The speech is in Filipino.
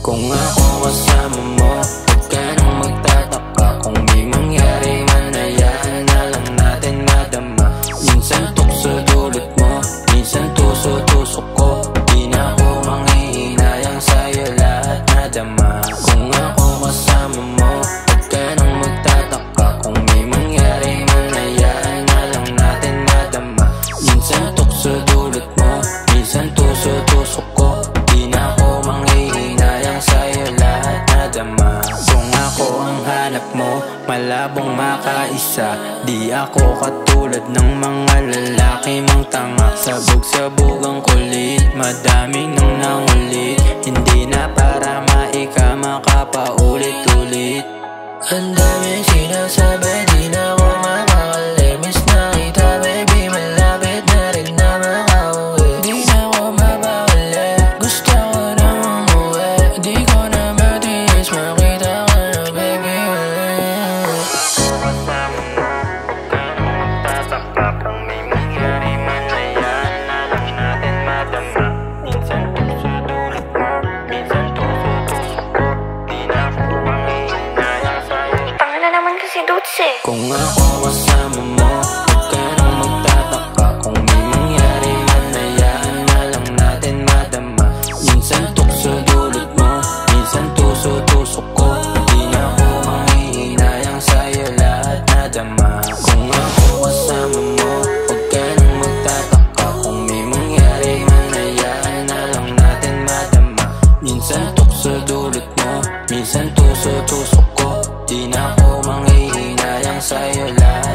Kung ako kasama mo, huwag ka nang magtataka. Kung may mangyari man, hayaan na lang natin madama. Minsan tukso dulot mo, minsan tuso-tusok ko. Di na ako manghihinayang sa'yo lahat nadama. Kung ako kasama mo, huwag ka nang magtataka. Kung may mangyari man, hayaan na lang natin madama. Minsan tukso dulot mo, minsan tuso-tusok ko. Di na ako manghihinayang sa'yo lahat nadama. Kung ako ang hanap mo, malabong makaisa. Di ako katulad ng mga lalaki mong tanga. Sabog-sabog ang kulit, madaming nang nangulit. Hindi na para maika makapaulit-ulit. Ang daming sinasabi, di na ako makakali. Miss na kita baby, malapit na rin na makauwi. Di na ako mabawali, gusto ko na umuwi. Di ko na matiis, makita ka na baby. Kasama mo, huwag ka nang magtataka. Kung may mangyari man, hayaan na lang natin madama. Minsan tukso dulot mo, minsan tuso-tusok ko. Di na ako manghihinayang sa'yo. Tanga na naman kasi Dots eh. Kung ako kasama mo, huwag ka nang magtataka. Kung may mangyari man, hayaan na lang natin madama. Minsan tukso dulot mo, minsan tuso-tusok ko. Di na ako manghihinayang sa'yo lahat nadama. Kung ako kasama mo, huwag ka nang magtataka. Kung may mangyari man, hayaan na lang natin madama. Minsan tukso dulot mo, minsan tuso-tusok ko. Di na ako manghihinayang sa'yo lahat